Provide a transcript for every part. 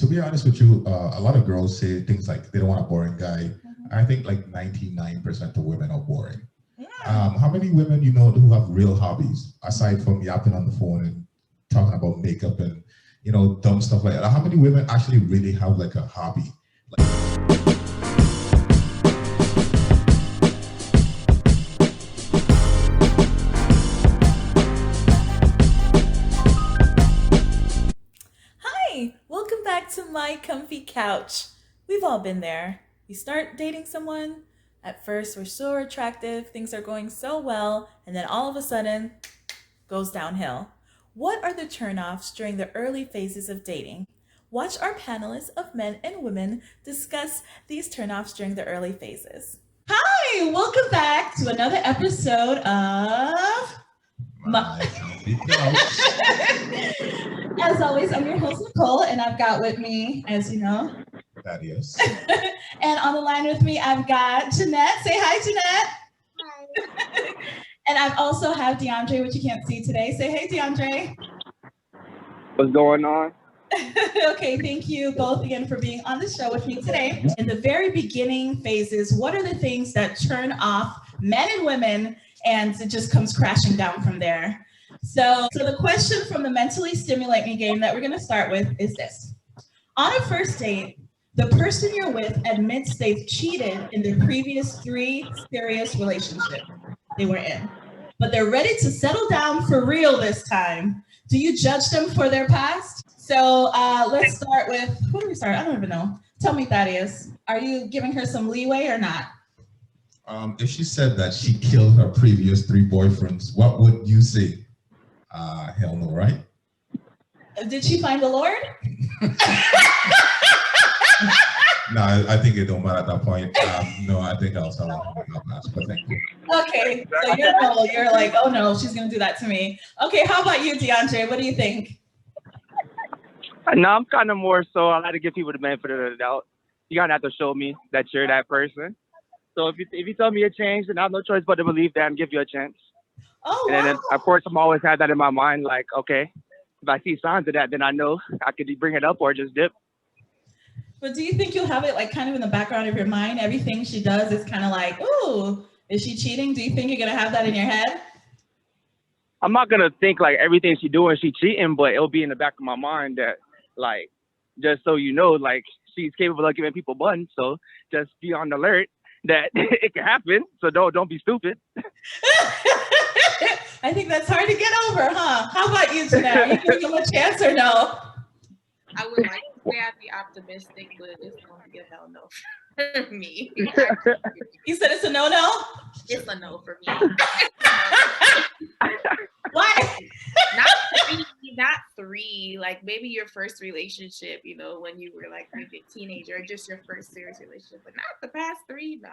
to be honest with you, a lot of girls say things like they don't want a boring guy. I think like 99% of women are boring. How many women you know who have real hobbies aside from yapping on the phone and talking about makeup and dumb stuff like that? How many women actually really have like a hobby? Hi, welcome back to my comfy couch. We've all been there. You start dating someone, at first we're so attractive, things are going so well, and then all of a sudden, goes downhill. What are the turnoffs during the early phases of dating? Watch our panelists of men and women discuss these turnoffs during the early phases. Hi, welcome back to another episode of As always, I'm your host, Nicole, and I've got with me, as you know, Thaddeus. And on the line with me, I've got Jeanette. Say hi, Jeanette. Hi. And I also have DeAndre, which you can't see today. Say hey, DeAndre. What's going on? Okay, thank you both again for being on the show with me today. In the very beginning phases, what are the things that turn off men and women, and it just comes crashing down from there? So the question from the Mentally Stimulate Me game that we're going to start with is this. On a first date, the person you're with admits they've cheated in their previous 3 serious relationships they were in, but they're ready to settle down for real this time. Do you judge them for their past? So let's start with, who do we start? I don't even know. Tell me, Thaddeus, are you giving her some leeway or not? If she said that she killed her previous 3 boyfriends, what would you say? Hell no, right? Did she find the Lord? No, I think it don't matter at that point. No, I think I'll tell her about that, but thank you. Okay, so you're like, oh no, she's gonna do that to me. Okay, how about you, DeAndre? What do you think? No, I'm kind of more so I like to give people the benefit of the doubt. You gotta have to show me that you're that person. So if you tell me you're changed, then I have no choice but to believe that and give you a chance. Oh, and wow. then, of course, I'm always had that in my mind. Like, okay, if I see signs of that, then I know I could bring it up or just dip. But do you think you'll have it like kind of in the background of your mind? Everything she does is kind of like, ooh, is she cheating? Do you think you're gonna have that in your head? I'm not gonna think like everything she doing, she cheating, but it'll be in the back of my mind that, like, just so you know, like, she's capable of giving people buttons. So just be on the alert that it can happen. So don't be stupid. I think that's hard to get over, huh? How about you, Jeanette? Are you giving them a chance or no? I would like to say I'd be optimistic, but it's going to be a hell no for me. You said it's a no-no? It's a no for me. Why? Not 3. Like maybe your first relationship, when you were like maybe a teenager, or just your first serious relationship, but not the past 3. Nah.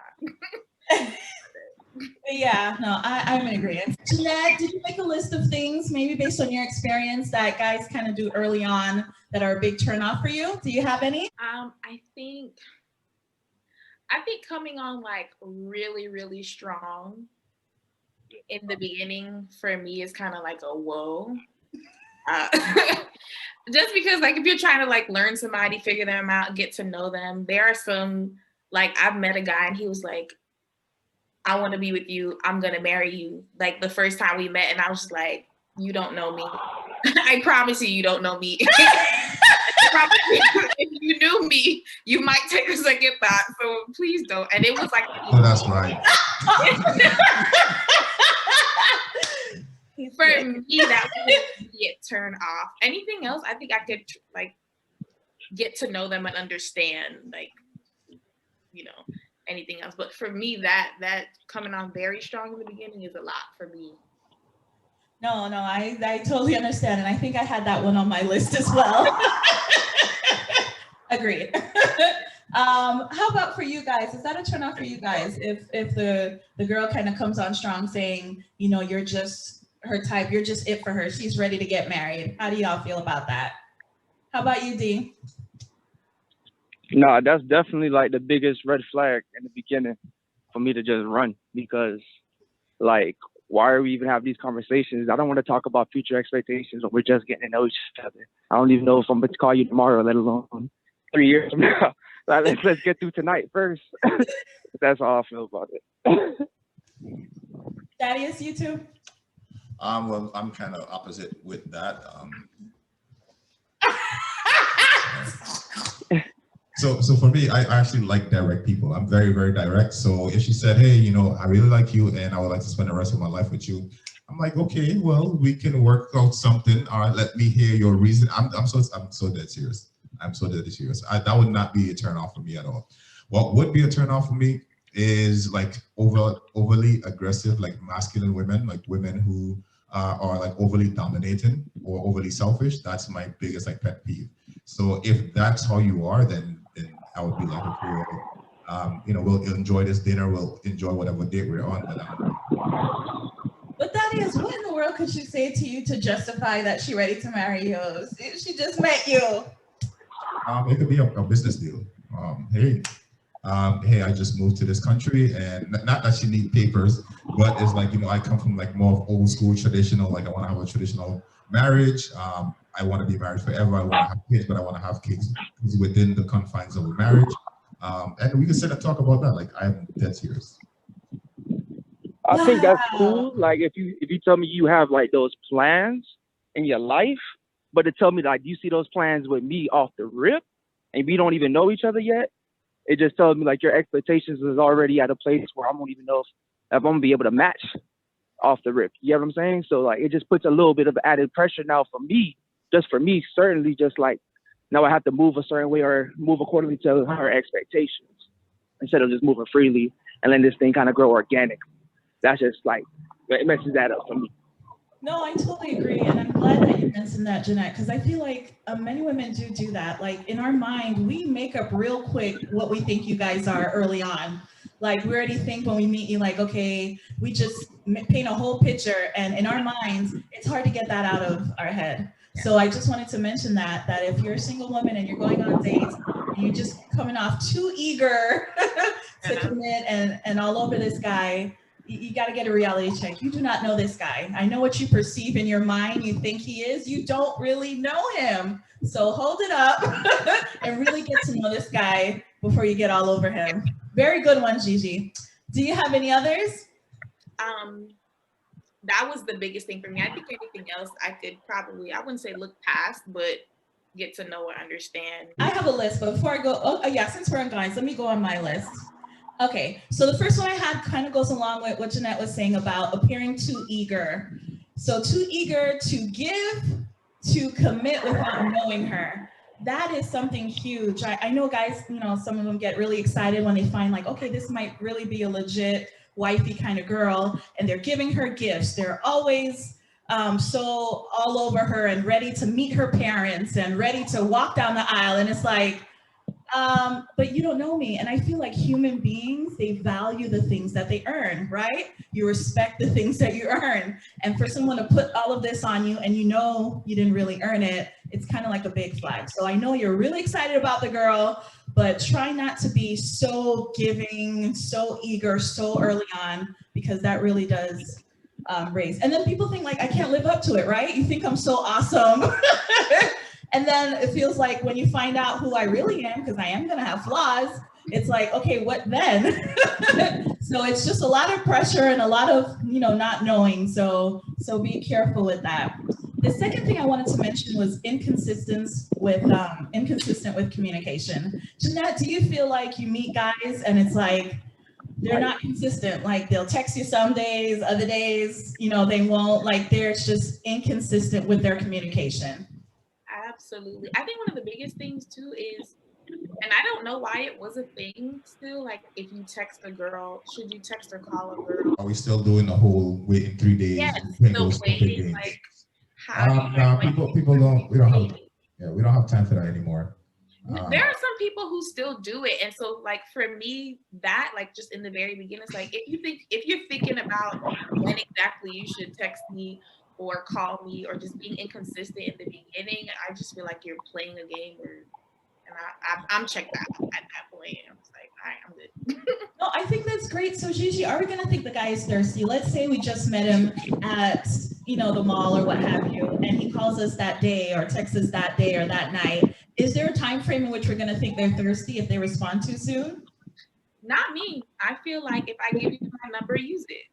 Yeah, no, I'm in agreement. Jeanette, did you make a list of things, maybe based on your experience, that guys kind of do early on that are a big turnoff for you? Do you have any? I think coming on like really, really strong in the beginning for me is kind of like a whoa. Just because like if you're trying to like learn somebody, figure them out, get to know them, there are some, like I've met a guy and he was like, I want to be with you. I'm going to marry you. Like the first time we met, and I was just like, you don't know me. I promise you don't know me. If you knew me, you might take a second thought. So please don't. And it was like, oh, that's right. For me, that would get turned off. Anything else, I think I could like get to know them and understand, like, anything else. But for me, that coming on very strong in the beginning is a lot for me. No, I totally understand. And I think I had that one on my list as well. Agreed. How about for you guys? Is that a turn off for you guys? If the girl kind of comes on strong saying, you're just her type, you're just it for her, she's ready to get married. How do y'all feel about that? How about you, D? No, that's definitely like the biggest red flag in the beginning for me to just run, because like, why are we even having these conversations? I don't want to talk about future expectations when we're just getting to know each other. I don't even know if I'm going to call you tomorrow, let alone 3 years from now. Like, let's get through tonight first. That's how I feel about it. Thaddeus, you too? Well, I'm kind of opposite with that. So for me, I actually like direct people. I'm very, very direct. So if she said, hey, I really like you and I would like to spend the rest of my life with you, I'm like, okay, well, we can work out something. All right, let me hear your reason. I'm so dead serious. I'm so dead serious. That would not be a turn off for me at all. What would be a turn off for me is like overly aggressive, like masculine women, like women who are like overly dominating or overly selfish. That's my biggest like pet peeve. So if that's how you are, then I would be like, okay, we'll enjoy this dinner, we'll enjoy whatever date we're on. But that is, what in the world could she say to you to justify that she's ready to marry you? She just met you. It could be a business deal. Hey, I just moved to this country, and not that she need papers, but it's like, I come from like more of old school traditional, like I want to have a traditional marriage. I want to be married forever. I want to have kids, but I want to have kids within the confines of a marriage. And we can sit and talk about that. Like, I'm dead serious. I think that's cool. Like if you tell me you have like those plans in your life, but to tell me like you see those plans with me off the rip and we don't even know each other yet, it just tells me like your expectations is already at a place where I won't even know if I'm gonna be able to match off the rip. You know what I'm saying? So like it just puts a little bit of added pressure now for me, certainly just like now I have to move a certain way or move accordingly to her expectations instead of just moving freely and letting this thing kind of grow organically. That's just like, it messes that up for me. No, I totally agree. And I'm glad that you mentioned that, Jeanette, because I feel like many women do that. Like in our mind, we make up real quick what we think you guys are early on. Like we already think when we meet you, like, okay, we just paint a whole picture. And in our minds, it's hard to get that out of our head. So I just wanted to mention that if you're a single woman and you're going on dates, and you're just coming off too eager to commit and all over this guy, you got to get a reality check. You do not know this guy. I know what you perceive in your mind. You think he is. You don't really know him. So hold it up and really get to know this guy before you get all over him. Very good one, Gigi. Do you have any others? That was the biggest thing for me. I think anything else I could probably, I wouldn't say look past, but get to know or understand. I have a list, but before I go, since we're on guys, let me go on my list. Okay, so the first one I had kind of goes along with what Jeanette was saying about appearing too eager. So too eager to give, to commit without knowing her. That is something huge. I know guys, some of them get really excited when they find like, okay, this might really be a legit wifey kind of girl, and they're giving her gifts. They're always so all over her and ready to meet her parents and ready to walk down the aisle. And it's like, but you don't know me. And I feel like human beings, they value the things that they earn, right? You respect the things that you earn. And for someone to put all of this on you and you didn't really earn it, it's kind of like a big flag. So I know you're really excited about the girl, but try not to be so giving, so eager, so early on, because that really does raise. And then people think like, I can't live up to it, right? You think I'm so awesome. And then it feels like when you find out who I really am, because I am going to have flaws, it's like, okay, what then? So it's just a lot of pressure and a lot of, not knowing. So be careful with that. The second thing I wanted to mention was inconsistent with communication. Jeanette, do you feel like you meet guys and it's like, they're not consistent? Like they'll text you some days, other days, they won't, like they're just inconsistent with their communication. Absolutely. I think one of the biggest things too is, and I don't know why it was a thing still, like if you text a girl, should you text or call a girl? Are we still doing the whole waiting 3 days? Yes, still waiting, like how people don't, we don't have time for that anymore. There are some people who still do it. And so like for me, that like just in the very beginning, it's like if you're thinking about when exactly you should text me or call me or just being inconsistent in the beginning, I just feel like you're playing a game and I'm checked out at that point. I'm just like, all right, I'm good. No, I think that's great. So Gigi, are we gonna think the guy is thirsty? Let's say we just met him at, the mall or what have you, and he calls us that day or texts us that day or that night. Is there a time frame in which we're going to think they're thirsty if they respond too soon? Not me. I feel like if I give you my number, use it.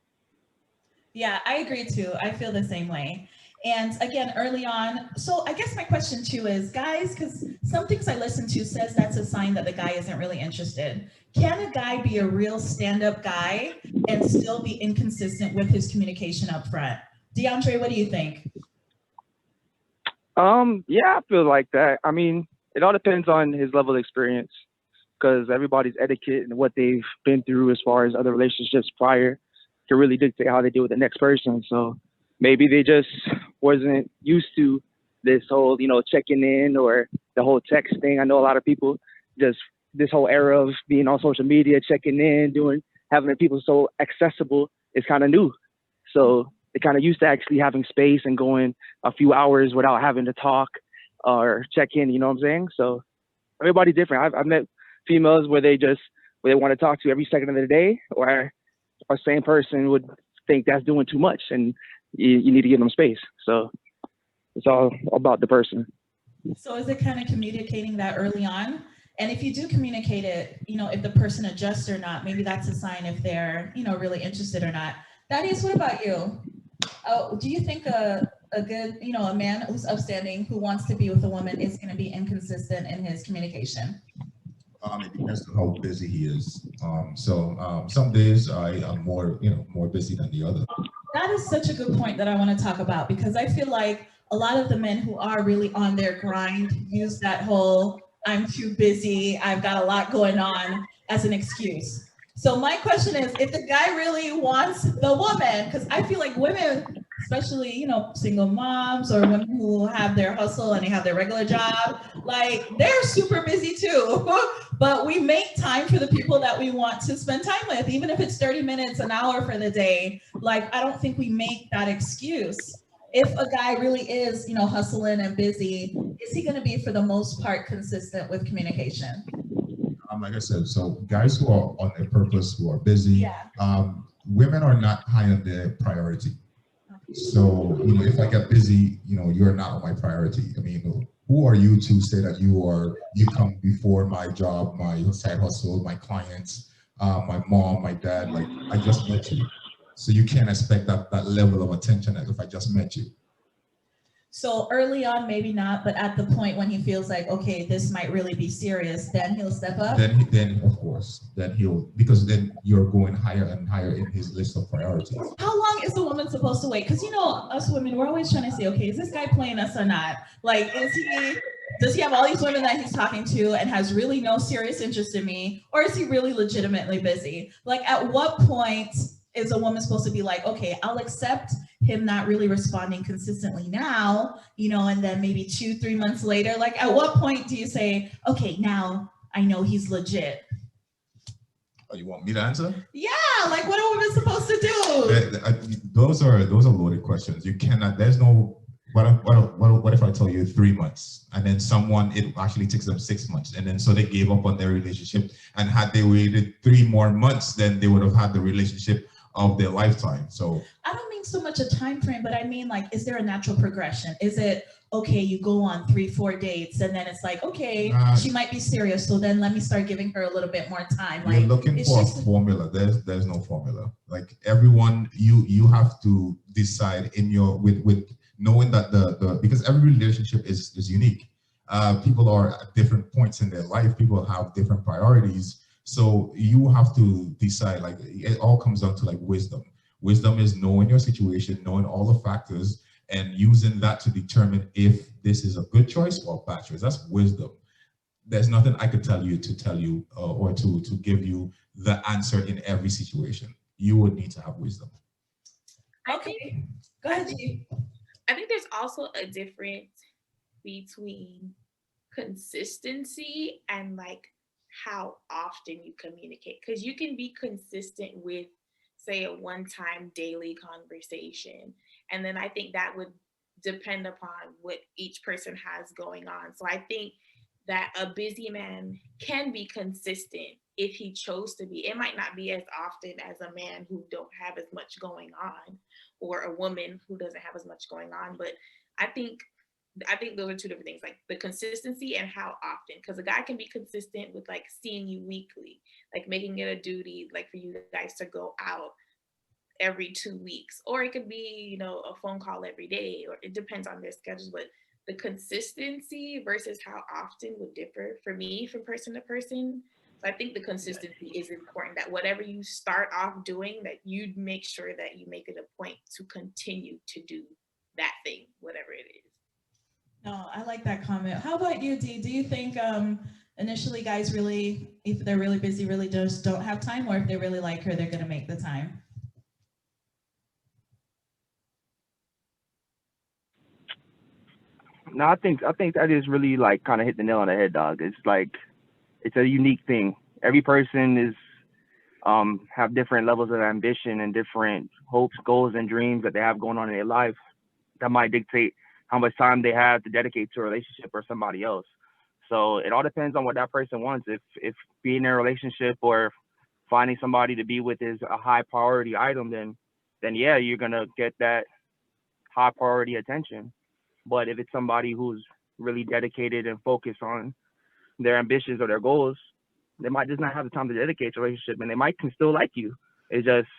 Yeah, I agree too. I feel the same way. And again, early on, so I guess my question too is, guys, because some things I listen to says that's a sign that the guy isn't really interested. Can a guy be a real stand-up guy and still be inconsistent with his communication up front? DeAndre, what do you think? Yeah, I feel like that. I mean, it all depends on his level of experience because everybody's etiquette and what they've been through as far as other relationships prior can really dictate how they deal with the next person. So maybe they just wasn't used to this whole, checking in or the whole text thing. I know a lot of people just this whole era of being on social media, checking in, having people so accessible is kind of new. So they kind of used to actually having space and going a few hours without having to talk or check in, you know what I'm saying? So everybody's different. I've met females where they want to talk to you every second of the day, or a same person would think that's doing too much and you need to give them space. So it's all about the person. So is it kind of communicating that early on? And if you do communicate it, if the person adjusts or not, maybe that's a sign if they're, really interested or not. Thaddeus, what about you? Oh, do you think a good, a man who's upstanding, who wants to be with a woman is going to be inconsistent in his communication? It depends on how busy he is. Some days I am more busy than the other. That is such a good point that I want to talk about, because I feel like a lot of the men who are really on their grind use that whole "I'm too busy, I've got a lot going on" as an excuse. So my question is, if the guy really wants the woman, because I feel like women, especially, single moms or women who have their hustle and they have their regular job, like they're super busy too. But we make time for the people that we want to spend time with, even if it's 30 minutes, an hour for the day. Like, I don't think we make that excuse. If a guy really is, hustling and busy, is he going to be, for the most part, consistent with communication? Like I said, so guys who are on their purpose, who are busy, Yeah. Women are not high on their priority. So, if I get busy, you're not on my priority. I mean, who are you to say that you come before my job, my side hustle, my clients, my mom, my dad? Like, I just met you. So you can't expect that level of attention as if I just met you. So early on, maybe not, but at the point when he feels like, okay, this might really be serious, then he'll step up. Then of course, because then you're going higher and higher in his list of priorities. How long is the woman supposed to wait? Because us women, we're always trying to say, okay, is this guy playing us or not? Like, does he have all these women that he's talking to and has really no serious interest in me, or is he really legitimately busy? Like, at what point is a woman supposed to be like, okay, I'll accept him not really responding consistently now, and then maybe 2-3 months later, like, at what point do you say, okay, now I know he's legit? Oh, you want me to answer? Yeah, like, what are women supposed to do? Those are loaded questions. You cannot. There's no. What if I tell you 3 months, and then it actually takes them 6 months, and then so they gave up on their relationship, and had they waited 3 more months, then they would have had the relationship of their lifetime. So I don't mean so much a time frame, but I mean, like, is there a natural progression? Is it, okay, you go on 3-4 dates, and then it's like, okay, she might be serious, so then let me start giving her a little bit more time. Like, you're looking for a formula. There's no formula. Like, everyone, you have to decide in your with knowing that because every relationship is unique. People are at different points in their life. People have different priorities. So you have to decide. Like, it all comes down to like wisdom. Wisdom is knowing your situation, knowing all the factors, and using that to determine if this is a good choice or a bad choice. That's wisdom. There's nothing I could tell you or to give you the answer in every situation. You would need to have wisdom. Okay, go ahead, G. I think there's also a difference between consistency and like how often you communicate, because you can be consistent with, say, a one-time daily conversation, and then I think that would depend upon what each person has going on. So I think that a busy man can be consistent if he chose to be. It might not be as often as a man who don't have as much going on, or a woman who doesn't have as much going on, but I think I think those are two different things, like the consistency and how often, because a guy can be consistent with like seeing you weekly, like making it a duty, like for you guys to go out every 2 weeks, or it could be, you know, a phone call every day, or it depends on their schedules. But the consistency versus how often would differ for me from person to person. So I think the consistency is important, that whatever you start off doing, that you make sure that you make it a point to continue to do that thing, whatever it is. No, I like that comment. How about you, Dee? Do you think initially guys really, if they're really busy, really just don't have time, or if they really like her, they're going to make the time? No, I think that is really like kind of hit the nail on the head, dog. It's like it's a unique thing. Every person is have different levels of ambition and different hopes, goals, and dreams that they have going on in their life that might dictate how much time they have to dedicate to a relationship or somebody else. So it all depends on what that person wants. If being in a relationship or finding somebody to be with is a high priority item, then yeah, you're gonna get that high priority attention. But if it's somebody who's really dedicated and focused on their ambitions or their goals, they might just not have the time to dedicate to a relationship, and they might can still like you. It's just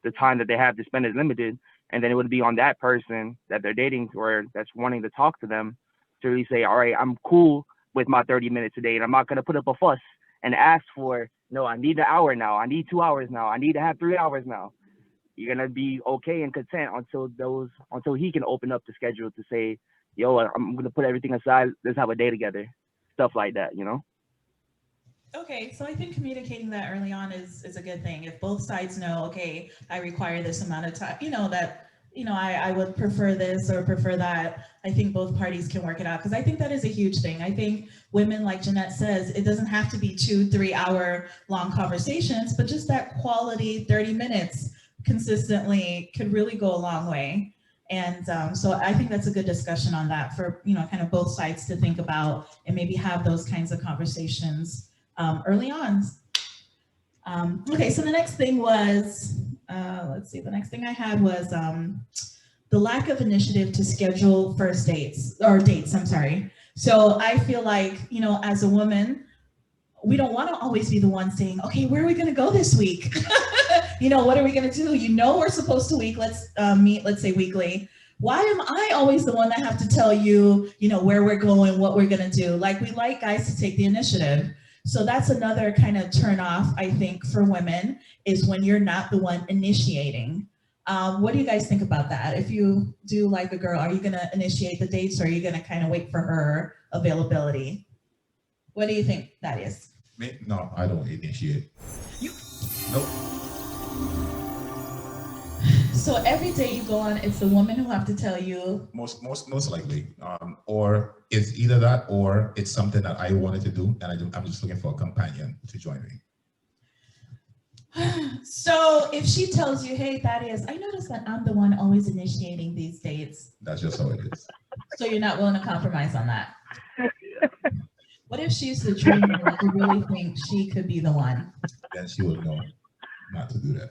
the time that they have to spend is limited, and then it would be on that person that they're dating or that's wanting to talk to them to really say, all right, I'm cool with my 30 minutes a day, and I'm not gonna put up a fuss and ask for, no, I need an hour now, I need 2 hours now, I need to have 3 hours now. You're gonna be okay and content until he can open up the schedule to say, yo, I'm gonna put everything aside, let's have a day together. Stuff like that, you know? Okay, so I think communicating that early on is a good thing. If both sides know, okay, I require this amount of time, I would prefer this or prefer that. I think both parties can work it out, because I think that is a huge thing. I think women, like Jeanette says, it doesn't have to be 2-3 hour long conversations, but just that quality 30 minutes consistently could really go a long way. And so I think that's a good discussion on that for, kind of both sides to think about and maybe have those kinds of conversations early on. Okay, so the next thing was, the next thing I had was the lack of initiative to schedule first dates, or dates, I'm sorry. So I feel like, as a woman, we don't want to always be the one saying, okay, where are we going to go this week? What are we going to do? We're supposed to meet, let's say weekly. Why am I always the one that have to tell you, where we're going, what we're going to do? Like, we like guys to take the initiative. So that's another kind of turn off, I think, for women, is when you're not the one initiating. What do you guys think about that? If you do like a girl, are you going to initiate the dates, or are you going to kind of wait for her availability? What do you think that is? No, I don't initiate. Nope. So every date you go on, it's the woman who have to tell you. Most likely, or it's either that, or it's something that I wanted to do, and I'm just looking for a companion to join me. So if she tells you, hey, Thaddeus, I noticed that I'm the one always initiating these dates. That's just how it is. So you're not willing to compromise on that? What if she's the dream girl that you really think she could be the one? Then she will know not to do that.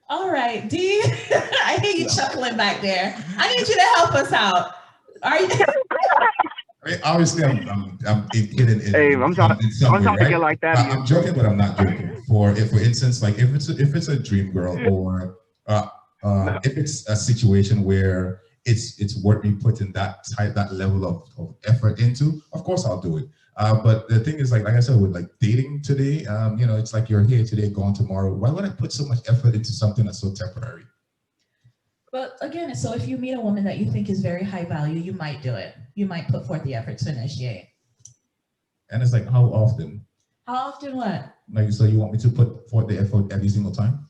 All right, Dee, I hear you chuckling back there. I need you to help us out. Are you? I mean, obviously, I'm kidding. Hey, I'm trying to get like that. I'm joking, but I'm not joking. For instance, like if it's a dream girl, or if it's a situation where it's worth me putting that level of effort into, of course I'll do it. But the thing is, like I said, with like dating today, it's like you're here today, gone tomorrow. Why would I put so much effort into something that's so temporary? But again, so if you meet a woman that you think is very high value, you might do it. You might put forth the effort to initiate. And it's like, how often? How often what? Like, so you want me to put forth the effort every single time?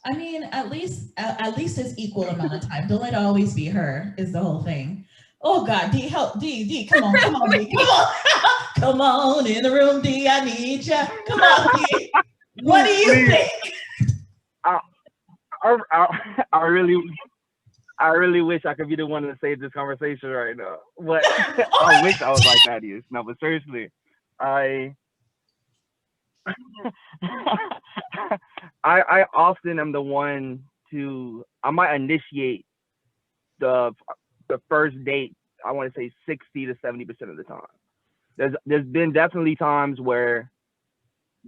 I mean, at least as equal amount of time. Don't let it always be her, is the whole thing. Oh God, D, help, D, come on, D, come on. Come on in the room, D, I need ya. Come on, D. What do you think? I really wish I could be the one to save this conversation right now. But I wish I was like that. No, but seriously, I often am the one I might initiate the first date, I want to say 60 to 70% of the time. There's been definitely times where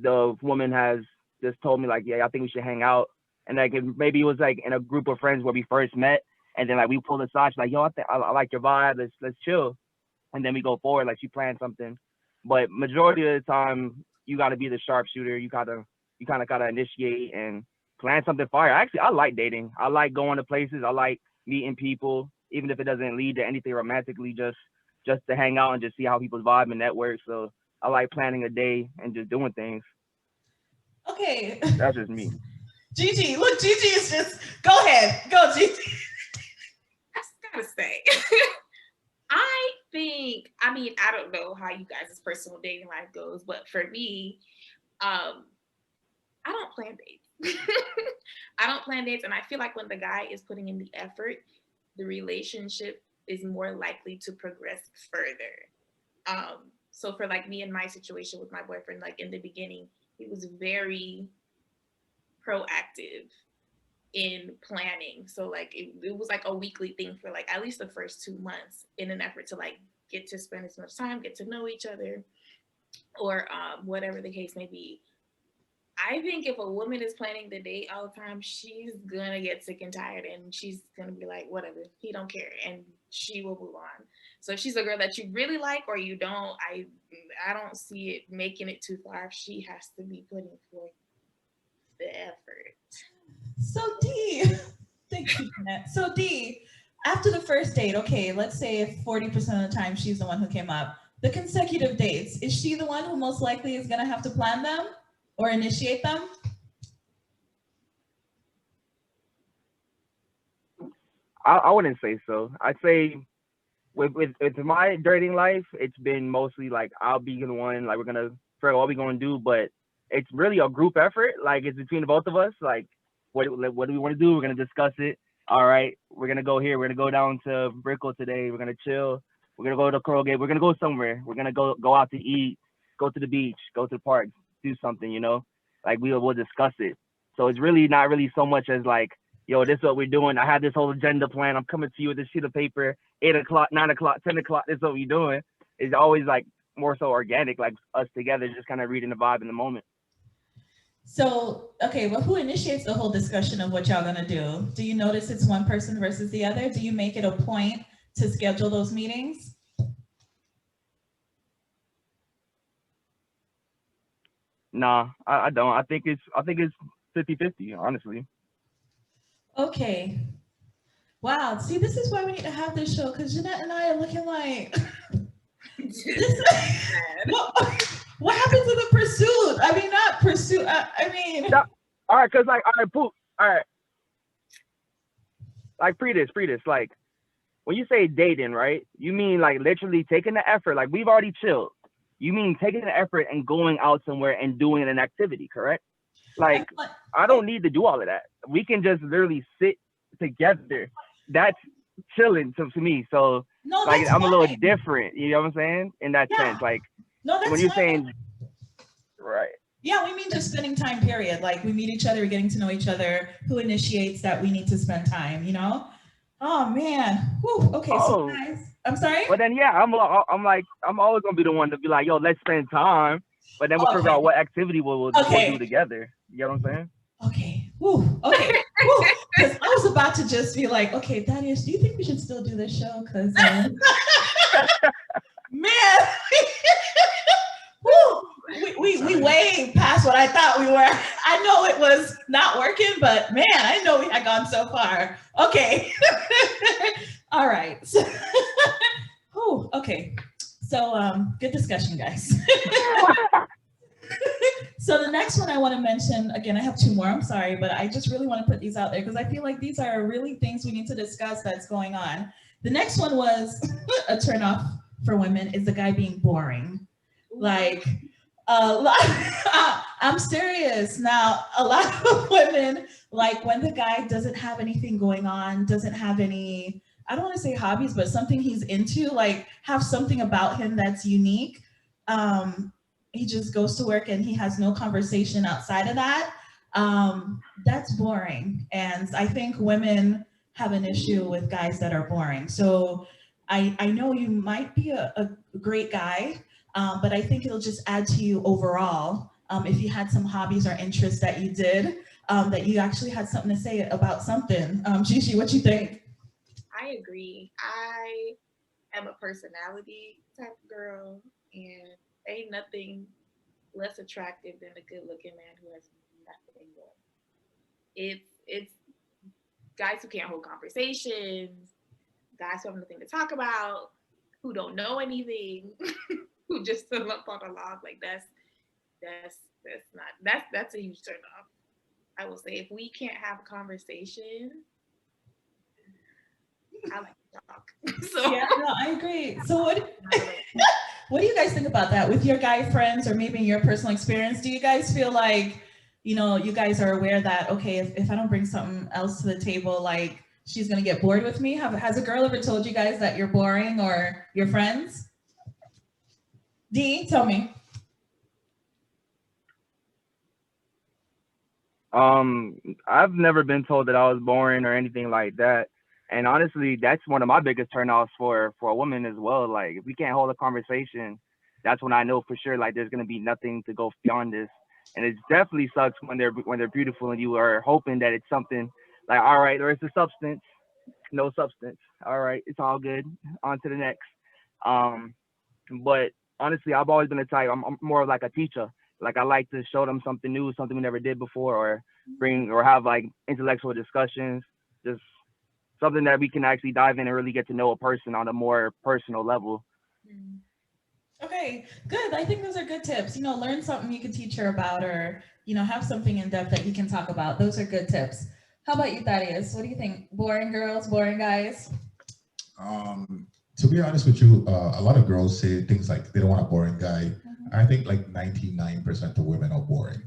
the woman has just told me like, yeah, I think we should hang out, and like maybe it was like in a group of friends where we first met, and then like we pulled aside, she's like, yo, I like your vibe, let's chill, and then we go forward, like she planned something. But majority of the time, you got to be the sharpshooter. You kind of gotta initiate and plan something fire. Actually, I like dating. I like going to places. I like meeting people, even if it doesn't lead to anything romantically, just to hang out and just see how people's vibe and network. So I like planning a day and just doing things. Okay. That's just me. Gigi, look, Gigi is just, go ahead. Go, Gigi. I just gotta say, I mean, I don't know how you guys' personal dating life goes, but for me, I don't plan dates. I don't plan dates, and I feel like when the guy is putting in the effort, the relationship is more likely to progress further. So for like me and my situation with my boyfriend, like in the beginning, he was very proactive in planning. So like it was like a weekly thing for like at least the first 2 months, in an effort to like get to spend as much time, get to know each other, or whatever the case may be. I think if a woman is planning the date all the time, she's gonna get sick and tired, and she's gonna be like, whatever, he don't care, and she will move on. So if she's a girl that you really like or you don't, I don't see it making it too far if she has to be putting forth the effort. So D, thank you, Jeanette. So D, after the first date, okay, let's say if 40% of the time she's the one who came up, the consecutive dates, is she the one who most likely is gonna have to plan them or initiate them? I wouldn't say so. I'd say with my dating life, it's been mostly like I'll be the one, like we're gonna figure out what we're gonna do, but it's really a group effort. Like it's between the both of us. Like what do we want to do? We're gonna discuss it. All right, we're gonna go here. We're gonna go down to Brickell today. We're gonna chill. We're gonna go to Coral Gate. We're gonna go somewhere. We're gonna go out to eat, go to the beach, go to the park, do something. You know, like we'll discuss it. So it's really not really so much as like, yo, this is what we're doing. I have this whole agenda plan. I'm coming to you with this sheet of paper, 8 o'clock, 9 o'clock, 10 o'clock. This is what we're doing. It's always like more so organic, like us together, just kind of reading the vibe in the moment. So, okay, well, who initiates the whole discussion of what y'all gonna do? Do you notice it's one person versus the other? Do you make it a point to schedule those meetings? Nah, I don't. I think it's 50-50, honestly. Okay. Wow. See, this is why we need to have this show, because Jeanette and I are looking like what happened to the pursuit? I mean, not pursuit. I mean, all right, cause like, all right, poop. All right, like pre this. Like, when you say dating, right? You mean like literally taking the effort. Like we've already chilled. You mean taking the effort and going out somewhere and doing an activity, correct? Like, I don't need to do all of that. We can just literally sit together. That's chilling to me. So, no, like, I'm fine. a little different. You know what I'm saying? In that sense, like, no, that's when you're fine. saying, right? Yeah, we mean just spending time. Period. Like we meet each other, we're getting to know each other. Who initiates that we need to spend time? You know? Oh man. Whew. Okay. So guys, I'm sorry. But then yeah, I'm always gonna be the one to be like, yo, let's spend time. But then we'll figure out what activity we'll do together. You know what I'm saying? Okay. Woo. Okay. Woo. Because I was about to just be like, okay, Thaddeus, do you think we should still do this show? Because man, woo, we way past what I thought we were. I know it was not working, but man, I know we had gone so far. Okay. All right. So, okay. So good discussion, guys. So the next one I want to mention, again, I have 2 more, I'm sorry, but I just really want to put these out there because I feel like these are really things we need to discuss that's going on. The next one was a turnoff for women is the guy being boring. Like, I'm serious. Now, a lot of women, like when the guy doesn't have anything going on, doesn't have any, I don't want to say hobbies, but something he's into, like have something about him that's unique. He just goes to work and he has no conversation outside of that. That's boring. And I think women have an issue with guys that are boring. So I know you might be a great guy, but I think it'll just add to you overall if you had some hobbies or interests that you did, that you actually had something to say about something. Gigi, what you think? I agree. I am a personality type of girl, and ain't nothing less attractive than a good-looking man who has nothing more. It's guys who can't hold conversations, guys who have nothing to talk about, who don't know anything, who just fill up on a log. Like that's a huge turn off. I will say if we can't have a conversation, I like to talk. So yeah, no, I agree. So what do you guys think about that with your guy friends, or maybe in your personal experience? Do you guys feel like, you know, you guys are aware that, okay, if I don't bring something else to the table, like she's gonna get bored with me? Has a girl ever told you guys that you're boring, or your friends? D, tell me. I've never been told that I was boring or anything like that. And honestly, that's one of my biggest turnoffs for a woman as well. Like if we can't hold a conversation, that's when I know for sure like there's gonna be nothing to go beyond this. And it definitely sucks when they're beautiful and you are hoping that it's something like, all right, there's a substance, no substance. All right, it's all good. On to the next. But honestly, I've always been the type. I'm more of like a teacher. Like I like to show them something new, something we never did before, or bring or have like intellectual discussions. Just something that we can actually dive in and really get to know a person on a more personal level. Okay, good. I think those are good tips. You know, learn something you can teach her about, or, you know, have something in depth that you can talk about. Those are good tips. How about you, Thaddeus? What do you think? Boring girls, boring guys? To be honest with you, a lot of girls say things like they don't want a boring guy. I think like 99% of women are boring.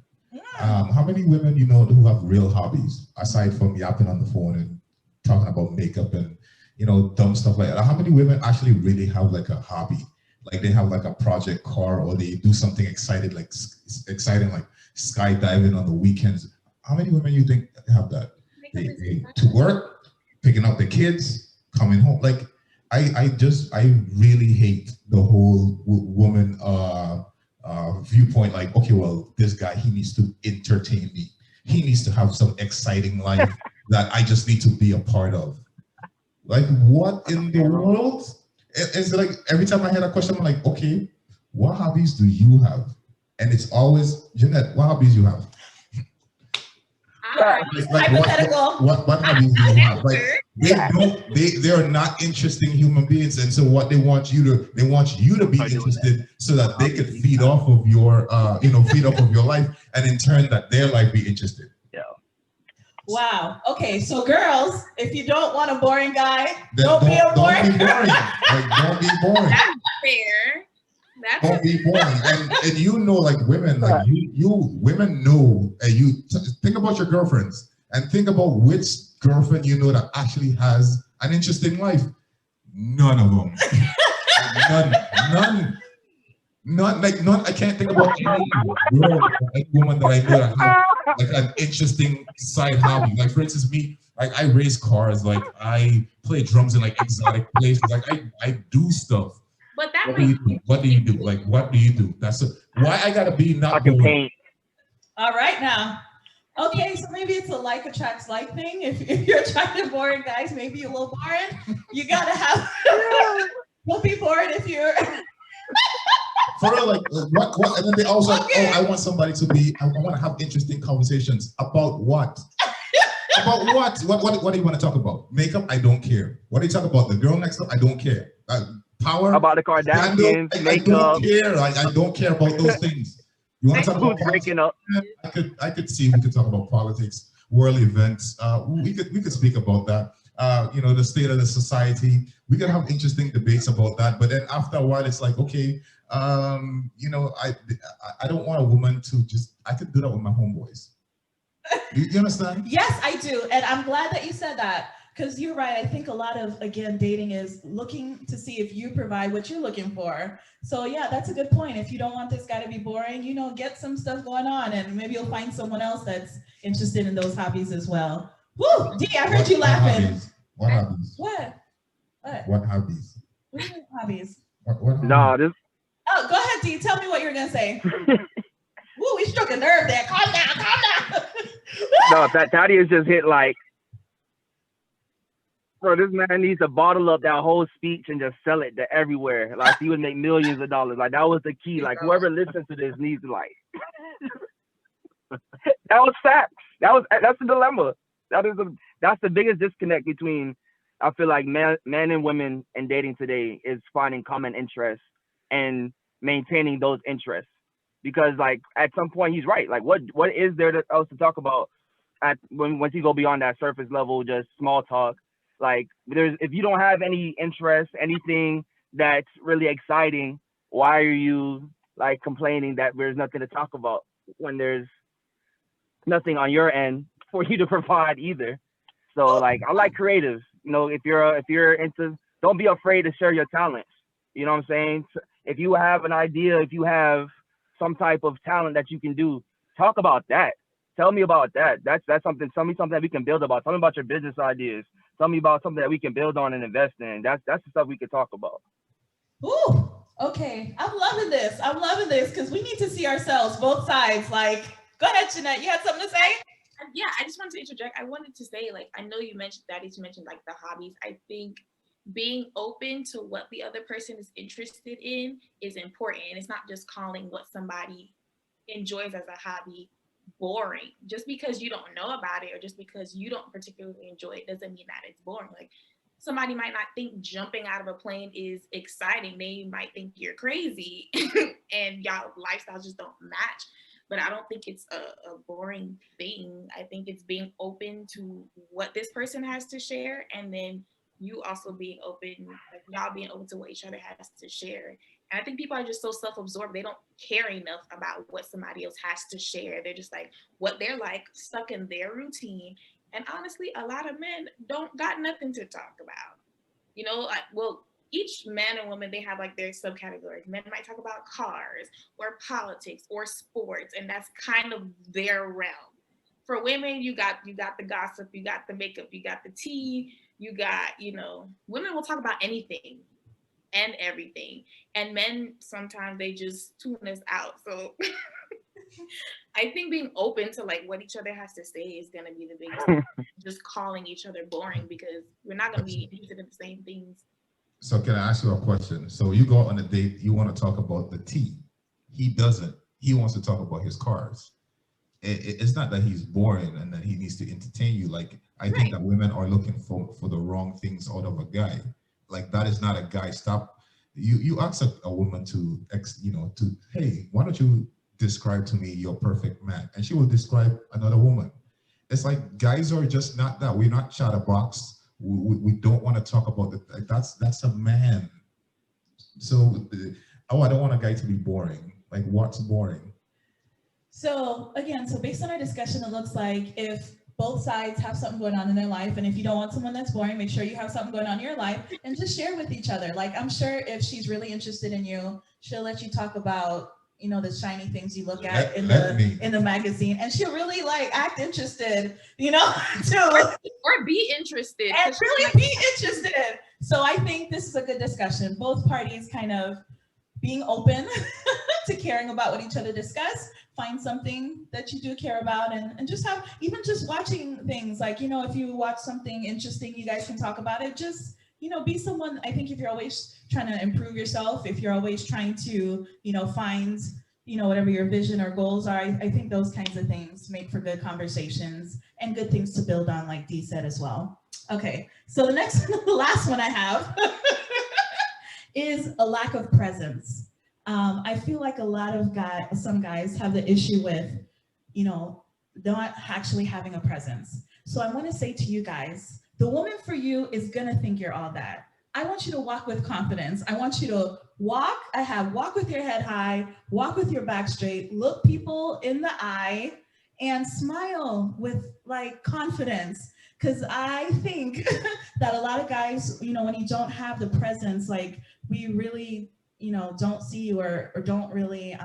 How many women you know who have real hobbies aside from yapping on the phone and talking about makeup and, you know, dumb stuff like that? How many women actually really have like a hobby? Like they have like a project car, or they do something exciting like skydiving on the weekends. How many women you think have that? They to work, picking up the kids, coming home. Like I really hate the whole woman viewpoint. Like, okay, well, this guy, he needs to entertain me. He needs to have some exciting life that I just need to be a part of. Like, what in the world? It's like every time I hear that question, I'm like, okay, what hobbies do you have? And it's always, Jeanette, what hobbies you have? Hypothetical. What hobbies do you have? Like they are not interesting human beings, and so what they want you to be interested so that they could feed off of your feed off of your life, and in turn that their life be interested. Yeah. Wow. Okay, so girls, if you don't want a boring guy, don't be boring. Don't be boring. Like, don't be boring. That's fair. Don't be boring. And you know, like women, like you women know, and you think about your girlfriends and think about which girlfriend you know that actually has an interesting life. None of them. None. I can't think about any girl, any woman that I know that have like an interesting side hobby. Like for instance, me, like I race cars, like I play drums in like exotic places, like I do stuff. But that what do you do? Like, what do you do? That's why I gotta be not boring. All right now. Okay, so maybe it's a like attracts like thing. If you're attracted boring guys, maybe you're a little boring. You gotta have don't be bored if you're for real, like what? And then they also okay. I want somebody to be. I want to have interesting conversations about what? About what? What do you want to talk about? Makeup? I don't care. What do you talk about? The girl next door? I don't care. Power? About the Kardashians, makeup. I don't care. I don't care about those things. You want to talk about breaking up? I could see we could talk about politics, world events. We could speak about that. The state of the society. We can have interesting debates about that. But then after a while, it's like, okay, I don't want a woman to just. I could do that with my homeboys. You understand? Yes, I do, and I'm glad that you said that. Because you're right. I think a lot of, again, dating is looking to see if you provide what you're looking for. So yeah, that's a good point. If you don't want this guy to be boring, get some stuff going on, and maybe you'll find someone else that's interested in those hobbies as well. Woo! D, I heard you laughing. What hobbies? What? What hobbies? What do you mean hobbies? What hobbies? No, this. Oh, go ahead, D. Tell me what you're gonna say. Woo, we struck a nerve there. Calm down, calm down. No, Thaddeus just hit like, bro, this man needs to bottle up that whole speech and just sell it to everywhere. Like, he would make millions of dollars. Like, that was the key. Like, whoever listens to this needs to, like, that was facts. That's the dilemma. That's the biggest disconnect between, I feel like, men and women in dating today is finding common interests and maintaining those interests. Because, like, at some point he's right. Like, what is there else to talk about once you go beyond that surface level, just small talk? Like, if you don't have any interest, anything that's really exciting, why are you like complaining that there's nothing to talk about when there's nothing on your end for you to provide either? So, like, I like creatives. You know, if you're into, don't be afraid to share your talents. You know what I'm saying? If you have an idea, if you have some type of talent that you can do, talk about that. Tell me about that. That's something. Tell me something that we can build about. Tell me about your business ideas. Tell me about something that we can build on and invest in. That's the stuff we can talk about. Ooh, okay. I'm loving this. I'm loving this because we need to see ourselves, both sides. Like, go ahead, Jeanette. You had something to say? Yeah, I just wanted to interject. I wanted to say, like, I know you mentioned, Daddy's mentioned, like, the hobbies. I think being open to what the other person is interested in is important. And it's not just calling what somebody enjoys as a hobby boring. Just because you don't know about it or just because you don't particularly enjoy it doesn't mean that it's boring. Like, somebody might not think jumping out of a plane is exciting. They might think you're crazy and y'all lifestyles just don't match. But I don't think it's a boring thing. I think it's being open to what this person has to share, and then you also being open, like y'all being open to what each other has to share. And I think people are just so self-absorbed, they don't care enough about what somebody else has to share. They're just like, what they're like, stuck in their routine. And honestly, a lot of men don't got nothing to talk about. You know, like, well, each man and woman, they have like their subcategories. Men might talk about cars or politics or sports, and that's kind of their realm. For women, you got the gossip, you got the makeup, you got the tea, you got, women will talk about anything and everything. And men, sometimes they just tune us out. So I think being open to like what each other has to say is going to be the biggest thing. Just calling each other boring, because we're not going to be interested in the same things. So can I ask you a question? So you go on a date, you want to talk about the tea. He doesn't. He wants to talk about his cars. It's not that he's boring and that he needs to entertain you. Like, I think that women are looking for the wrong things out of a guy. Like, that is not a guy. Stop. You ask a woman to, hey, why don't you describe to me your perfect man? And she will describe another woman. It's like, guys are just not that. We're not chatterbox. We don't want to talk about that's a man. So, I don't want a guy to be boring. Like, what's boring? So again, based on our discussion, it looks like if both sides have something going on in their life, and if you don't want someone that's boring, make sure you have something going on in your life and just share with each other. Like, I'm sure if she's really interested in you, she'll let you talk about, the shiny things you look at in the magazine, and she'll really like act interested, too. Or be interested. And really be interested. So I think this is a good discussion. Both parties kind of being open to caring about what each other discuss. Find something that you do care about, and just have, even just watching things like, if you watch something interesting, you guys can talk about it. Just, be someone. I think if you're always trying to improve yourself, if you're always trying to, find, whatever your vision or goals are, I think those kinds of things make for good conversations and good things to build on, like Dee said as well. Okay, so the last one I have is a lack of presence. I feel like some guys have the issue with, not actually having a presence. So I want to say to you guys, the woman for you is going to think you're all that. I want you to walk with confidence. I want you to walk with your head high, walk with your back straight, look people in the eye, and smile with like confidence. Because I think that a lot of guys, when you don't have the presence, like, we really, don't see you or don't really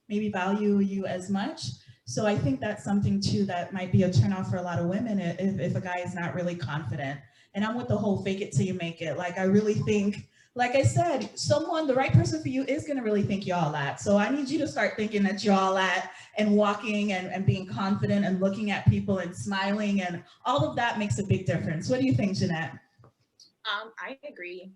maybe value you as much. So I think that's something too that might be a turnoff for a lot of women if a guy is not really confident. And I'm with the whole fake it till you make it. Like, I really think, like I said, the right person for you is going to really think you're all that. So I need you to start thinking that you're all that, and walking and being confident and looking at people and smiling, and all of that makes a big difference. What do you think, Jeanette? I agree.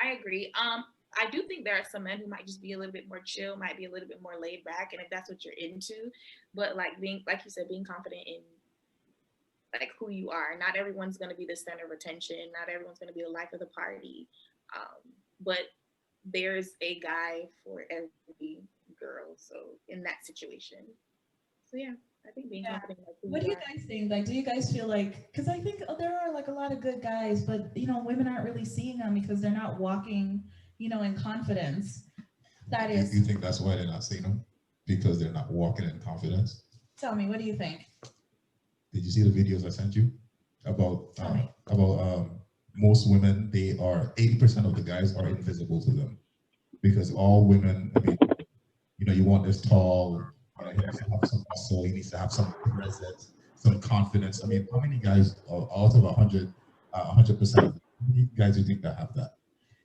I agree. I do think there are some men who might just be a little bit more chill, might be a little bit more laid back, and if that's what you're into, but like being, like you said, being confident in like who you are. Not everyone's going to be the center of attention. Not everyone's going to be the life of the party. But there's a guy for every girl. So in that situation, so yeah, I think being confident. Like what do you guys think? Like, do you guys feel like, because I think there are like a lot of good guys, but women aren't really seeing them because they're not walking, in confidence. That is. You think that's why they're not seeing them? Because they're not walking in confidence? Tell me, what do you think? Did you see the videos I sent you about most women? They are 80% of the guys are invisible to them, because all women. I mean, you want this tall. He needs to have some muscle. He needs to have some presence, some confidence. I mean, how many guys out of 100%? How many guys do you think that have that?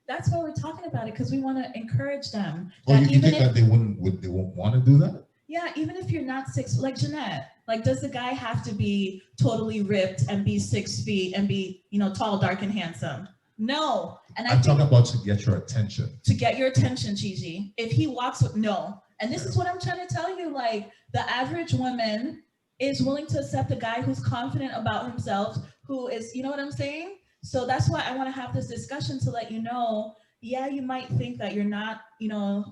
That's why we're talking about it, because we want to encourage them. Oh, you think that they won't want to do that? Yeah, even if you're not like Jeanette, like, does the guy have to be totally ripped and be 6 feet and be, tall, dark, and handsome? No. And I'm talking about to get your attention. To get your attention, Gigi. If he walks with no. And this is what I'm trying to tell you. Like, the average woman is willing to accept a guy who's confident about himself, who is, you know what I'm saying? So that's why I want to have this discussion, to let you know, yeah, you might think that you're not,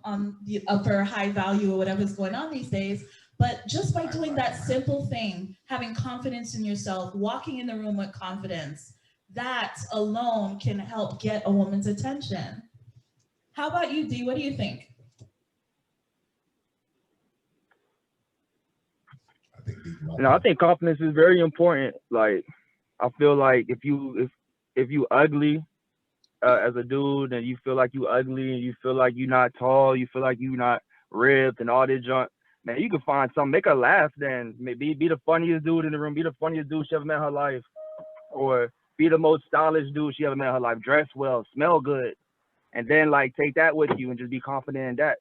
on the upper high value or whatever's going on these days, but just by doing that simple thing, having confidence in yourself, walking in the room with confidence, that alone can help get a woman's attention. How about you, Dee? What do you think? I think confidence is very important. Like, I feel like if you ugly as a dude, and you feel like you ugly, and you feel like you're not tall, you feel like you're not ripped and all this junk, man, you can find something, make her laugh, then maybe be the funniest dude in the room, be the funniest dude she ever met in her life, or be the most stylish dude she ever met in her life, dress well, smell good, and then like take that with you and just be confident in that.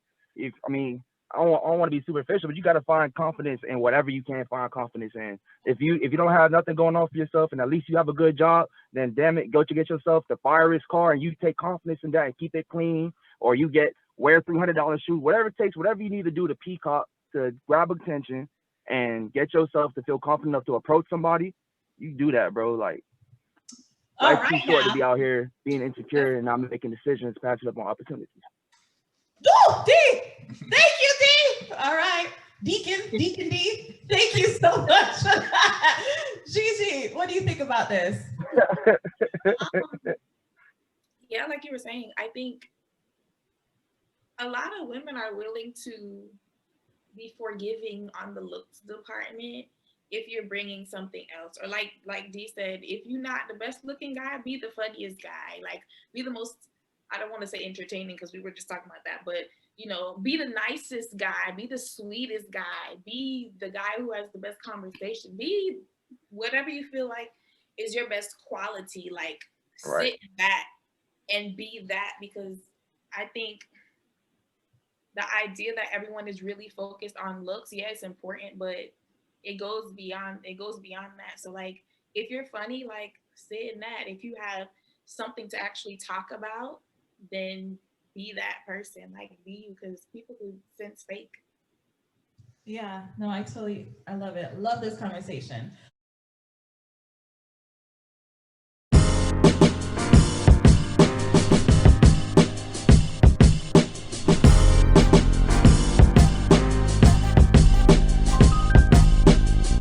I don't want to be superficial, but you got to find confidence in whatever you can find confidence in. If you don't have nothing going on for yourself, and at least you have a good job, then damn it, go to get yourself the Fire-Risk car, and you take confidence in that and keep it clean, or you wear $300 shoes, whatever it takes, whatever you need to do to peacock, to grab attention and get yourself to feel confident enough to approach somebody. You do that, bro. Like, life's too short to be out here being insecure and not making decisions, passing up on opportunities. Oh, D! Thank you, D! All right. Deacon D, thank you so much. Gigi, what do you think about this? Yeah, like you were saying, I think a lot of women are willing to be forgiving on the looks department if you're bringing something else. Or like Dee said, if you're not the best looking guy, be the funniest guy. Like, be the most, I don't want to say entertaining because we were just talking about that, but be the nicest guy, be the sweetest guy, be the guy who has the best conversation, be whatever you feel like is your best quality. Like, sit back and be that, because I think the idea that everyone is really focused on looks, yeah, it's important, but it goes beyond that. So like, if you're funny, like, sit in that. If you have something to actually talk about, then be that person. Like, be you, because people who sense fake. Yeah, no, I love it. Love this conversation.